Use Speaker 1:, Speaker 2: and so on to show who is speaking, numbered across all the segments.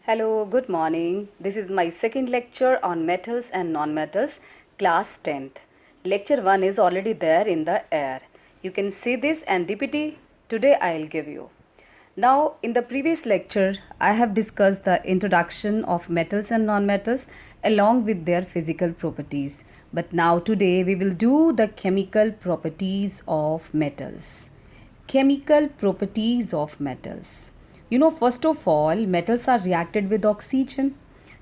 Speaker 1: Hello, good morning. This is my second lecture on metals and non-metals, class 10th. Lecture 1 is already there in the air. You can see this and DPT today I'll give you. Now, in the previous lecture, I have discussed the introduction of metals and non-metals along with their physical properties. But now today we will do the chemical properties of metals. Chemical properties of metals. First of all, metals are reacted with oxygen,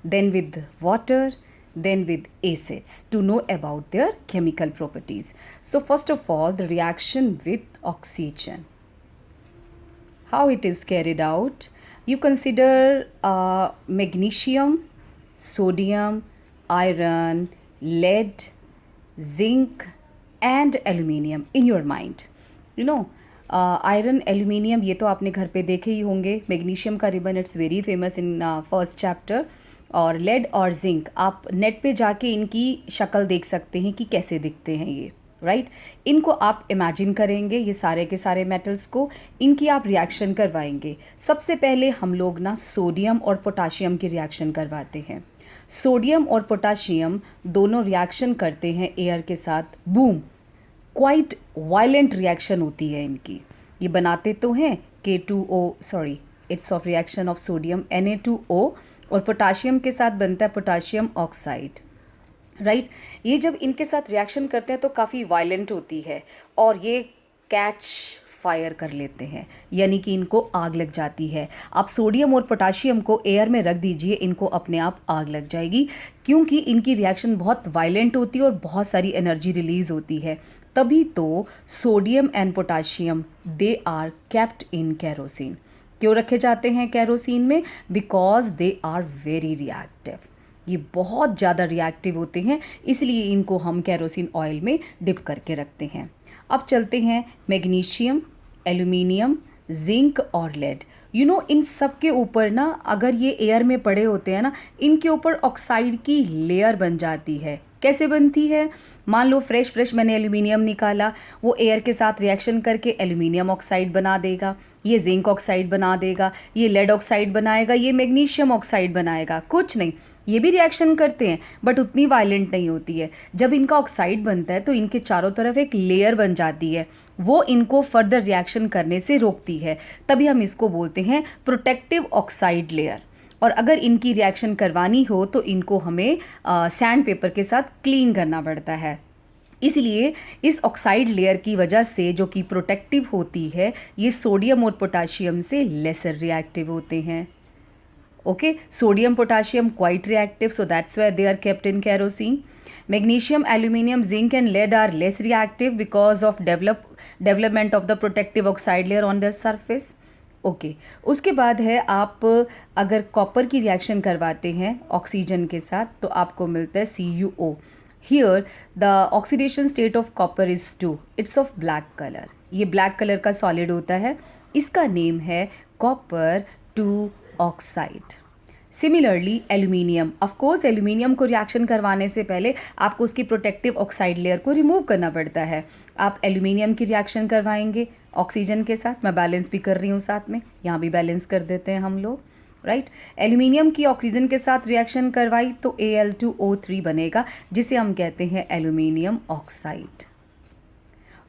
Speaker 1: then with water, then with acids to know about their chemical properties. So, first of all, the reaction with oxygen. How it is carried out? You consider magnesium, sodium, iron, lead, zinc, and aluminium in your mind. Iron aluminium ये तो आपने घर पे देखे ही होंगे. Magnesium का ribbon it's very famous in first chapter. और lead और जिंक आप नेट पे जाके इनकी शक्ल देख सकते हैं कि कैसे दिखते हैं ये, राइट. इनको आप इमेजिन करेंगे, ये सारे के सारे मेटल्स को, इनकी आप रिएक्शन करवाएंगे. सबसे पहले हम लोग ना सोडियम और पोटाशियम की रिएक्शन करवाते हैं. सोडियम और पोटाशियम दोनों रिएक्शन करते हैं एयर के साथ. बूम, क्वाइट वायलेंट रिएक्शन होती है इनकी. ये बनाते तो हैं K2O, it's of reaction of sodium Na2O, और पोटाशियम के साथ बनता है पोटाशियम ऑक्साइड, राइट. ये जब इनके साथ रिएक्शन करते हैं तो काफ़ी वायलेंट होती है और ये कैच फायर कर लेते हैं, यानी कि इनको आग लग जाती है. आप सोडियम और पोटाशियम को एयर में रख दीजिए, इनको अपने आप आग लग जाएगी, क्योंकि इनकी रिएक्शन बहुत वायलेंट होती है और बहुत सारी एनर्जी रिलीज़ होती है. तभी तो sodium and potassium they are kept in kerosene. क्यों रखे जाते हैं केरोसिन में? Because they are very reactive. ये बहुत ज़्यादा रिएक्टिव होते हैं, इसलिए इनको हम केरोसिन ऑयल में डिप करके रखते हैं. अब चलते हैं मैग्नीशियम, एल्यूमिनियम, जिंक और लेड. इन सब के ऊपर ना, अगर ये एयर में पड़े होते हैं ना, इनके ऊपर ऑक्साइड की लेयर बन जाती है. कैसे बनती है? मान लो फ्रेश मैंने एल्यूमिनियम निकाला, वो एयर के साथ रिएक्शन करके एल्यूमिनियम ऑक्साइड बना देगा, ये जिंक ऑक्साइड बना देगा, ये लेड ऑक्साइड बनाएगा, ये मैग्नीशियम ऑक्साइड बनाएगा. कुछ नहीं, ये भी रिएक्शन करते हैं बट उतनी वायलेंट नहीं होती है. जब इनका ऑक्साइड बनता है तो इनके चारों तरफ एक लेयर बन जाती है, वो इनको फर्दर रिएक्शन करने से रोकती है. तभी हम इसको बोलते हैं प्रोटेक्टिव ऑक्साइड लेयर. और अगर इनकी रिएक्शन करवानी हो तो इनको हमें सैंड पेपर के साथ क्लीन करना पड़ता है. इसलिए इस ऑक्साइड लेयर की वजह से, जो कि प्रोटेक्टिव होती है, ये सोडियम और पोटाशियम से लेसर रिएक्टिव होते हैं. Okay, sodium potassium quite reactive, so that's why they are kept in kerosene. Magnesium, aluminum, zinc and lead are less reactive because of development of the protective oxide layer on their surface. Okay, उसके बाद है, आप अगर copper की reaction करवाते हैं oxygen के साथ तो आपको मिलता है CuO. Here the oxidation state of copper is 2. It's of black colour. ये ब्लैक कलर का सॉलिड होता है, इसका नेम है copper 2 oxide. Similarly aluminium, of course aluminium को रिएक्शन करवाने से पहले आपको उसकी प्रोटेक्टिव ऑक्साइड लेयर को रिमूव करना पड़ता है. आप एल्यूमिनियम की रिएक्शन करवाएंगे ऑक्सीजन के साथ. मैं बैलेंस भी कर रही हूँ साथ में, यहाँ भी बैलेंस कर देते हैं हम लोग, राइट. एल्यूमिनियम की ऑक्सीजन के साथ रिएक्शन करवाई तो Al2O3 बनेगा, जिसे हम कहते हैं एल्यूमिनियम ऑक्साइड.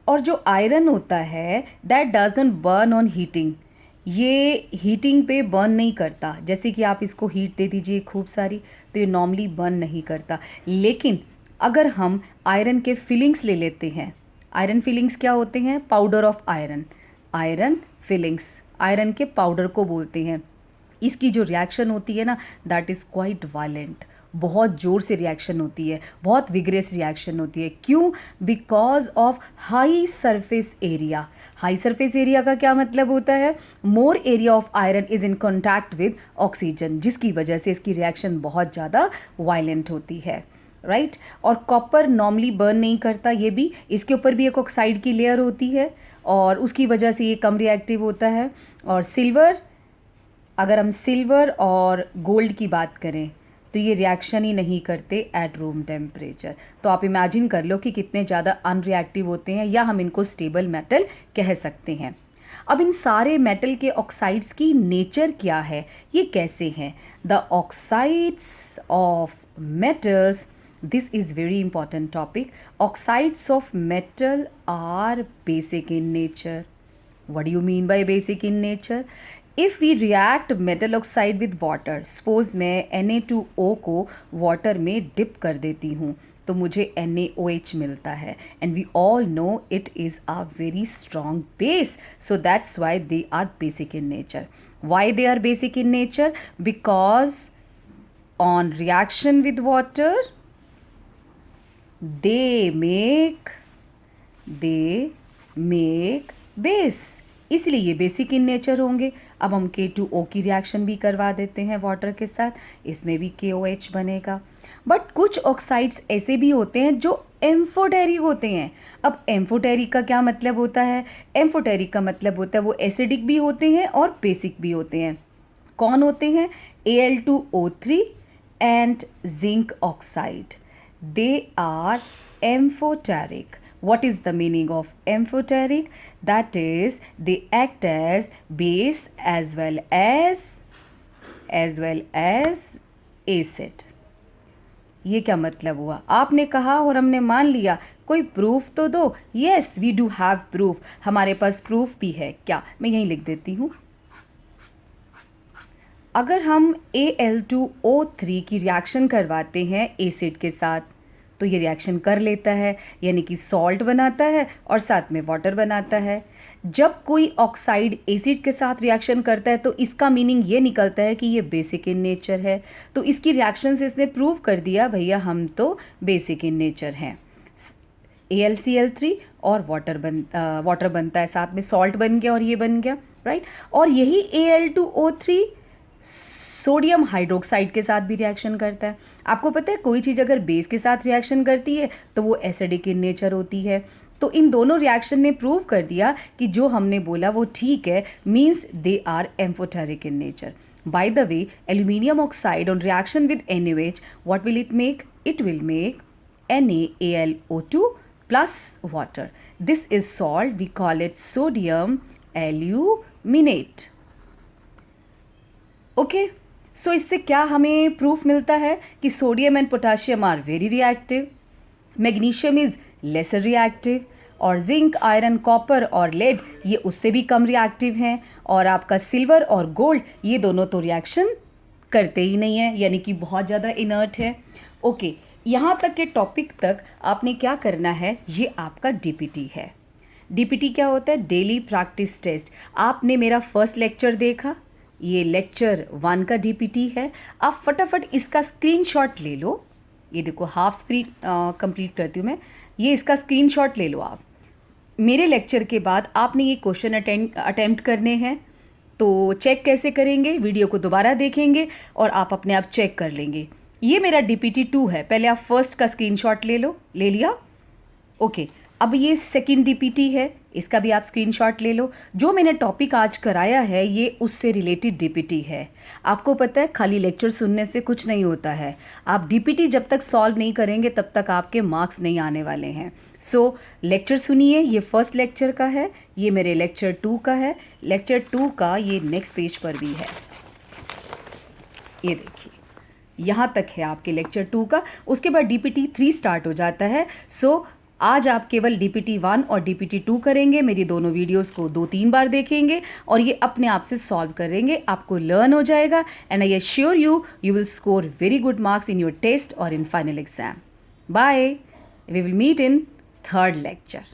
Speaker 1: और जो आयरन होता है that does not burn on heating. ये हीटिंग पे बर्न नहीं करता. जैसे कि आप इसको हीट दे दीजिए खूब सारी, तो ये नॉर्मली बर्न नहीं करता. लेकिन अगर हम आयरन के फिलिंग्स ले लेते हैं, आयरन फिलिंग्स क्या होते हैं? Powder of iron. Iron filings, iron के पाउडर को बोलते हैं. इसकी जो रिएक्शन होती है ना, दैट इज़ क्वाइट वायलेंट. बहुत ज़ोर से रिएक्शन होती है, बहुत विग्रेस रिएक्शन होती है. क्यों? Because of high surface area. High surface area का क्या मतलब होता है? More area of iron is in contact with oxygen, जिसकी वजह से इसकी रिएक्शन बहुत ज़्यादा वायलेंट होती है, राइट. और कॉपर नॉर्मली बर्न नहीं करता. ये भी, इसके ऊपर भी एक ऑक्साइड की लेयर होती है और उसकी वजह से ये कम रिएक्टिव होता है. और सिल्वर, अगर हम सिल्वर और गोल्ड की बात करें तो ये रिएक्शन ही नहीं करते एट रूम टेम्परेचर. तो आप इमेजिन कर लो कि कितने ज़्यादा अनरिएक्टिव होते हैं, या हम इनको स्टेबल मेटल कह सकते हैं. अब इन सारे मेटल के ऑक्साइड्स की नेचर क्या है, ये कैसे हैं? The oxides of metals, this is very important topic. Oxides of metal are basic in nature. What do you mean by basic in nature? If we react metal oxide with water, suppose मैं Na2O को water में dip कर देती हूँ तो मुझे NaOH मिलता है, and we all know it is a very strong base, so that's why they are basic in nature. Why they are basic in nature? Because on reaction with water they make base, इसलिए ये basic in nature होंगे. अब हम K2O की reaction भी करवा देते हैं वाटर के साथ, इसमें भी KOH बनेगा. बट कुछ ऑक्साइड्स ऐसे भी होते हैं जो एम्फोटेरिक होते हैं. अब एम्फोटेरिक का क्या मतलब होता है? एम्फोटेरिक का मतलब होता है वो एसिडिक भी होते हैं और बेसिक भी होते हैं. कौन होते हैं? Al2O3 and zinc oxide. They are amphoteric. What is the meaning of amphoteric? That is, they act as base as well as acid. ये क्या मतलब हुआ? आपने कहा और हमने मान लिया. कोई प्रूफ तो दो. Yes, we do have proof. हमारे पास प्रूफ भी है. क्या? मैं यहीं लिख देती हूँ. अगर हम Al2O3 की रिएक्शन करवाते हैं एसिड के साथ तो ये रिएक्शन कर लेता है, यानी कि सॉल्ट बनाता है और साथ में वाटर बनाता है. जब कोई ऑक्साइड एसिड के साथ रिएक्शन करता है तो इसका मीनिंग ये निकलता है कि ये बेसिक इन नेचर है. तो इसकी रिएक्शन से इसने प्रूव कर दिया भैया हम तो बेसिक इन नेचर हैं. AlCl3 और वाटर बनता है, साथ में सॉल्ट बन गया और ये बन गया, राइट. और यही Al2O3 सोडियम हाइड्रोक्साइड के साथ भी रिएक्शन करता है. आपको पता है कोई चीज़ अगर बेस के साथ रिएक्शन करती है तो वो एसिडिक इन नेचर होती है. तो इन दोनों रिएक्शन ने प्रूव कर दिया कि जो हमने बोला वो ठीक है, means they are amphoteric in nature. By the way, aluminium oxide on reaction with NaOH, what will it make? It will make NaAlO2 plus water. This is salt, we call it sodium aluminate. Okay, so इससे क्या हमें proof मिलता है कि sodium and potassium are very reactive, magnesium is lesser reactive, और zinc, iron, copper और lead ये उससे भी कम रिएक्टिव हैं, और आपका सिल्वर और गोल्ड ये दोनों तो रिएक्शन करते ही नहीं है, यानी कि बहुत ज़्यादा इनर्ट है. ओके, यहाँ तक के टॉपिक तक आपने क्या करना है, ये आपका DPT है. DPT क्या होता है? Daily practice test. आपने मेरा फर्स्ट लेक्चर देखा, ये लेक्चर 1 का DPT है. आप फटाफट इसका स्क्रीनशॉट ले लो. ये देखो हाफ स्क्रीन कंप्लीट करती हूँ मैं. ये इसका स्क्रीनशॉट ले लो आप. मेरे लेक्चर के बाद आपने ये क्वेश्चन अटेम्प्ट करने हैं. तो चेक कैसे करेंगे? वीडियो को दोबारा देखेंगे और आप अपने आप चेक कर लेंगे. ये मेरा DPT 2 है. पहले आप फर्स्ट का स्क्रीनशॉट ले लो. ले लिया? ओके. अब ये सेकंड DPT है, इसका भी आप स्क्रीनशॉट ले लो. जो मैंने टॉपिक आज कराया है ये उससे रिलेटेड DPT है. आपको पता है खाली लेक्चर सुनने से कुछ नहीं होता है. आप DPT जब तक सॉल्व नहीं करेंगे तब तक आपके मार्क्स नहीं आने वाले हैं. सो लेक्चर सुनिए. ये फर्स्ट लेक्चर का है, ये मेरे लेक्चर 2 का है. लेक्चर 2 का ये नेक्स्ट पेज पर भी है. ये देखिए यहाँ तक है आपके लेक्चर 2 का. उसके बाद DPT 3 स्टार्ट हो जाता है. सो आज आप केवल DPT 1 और DPT 2 करेंगे. मेरी दोनों वीडियोस को 2-3 बार देखेंगे और ये अपने आप से सॉल्व करेंगे. आपको लर्न हो जाएगा and I assure you will score very good marks in your test और in final exam. Bye. We will meet in third lecture.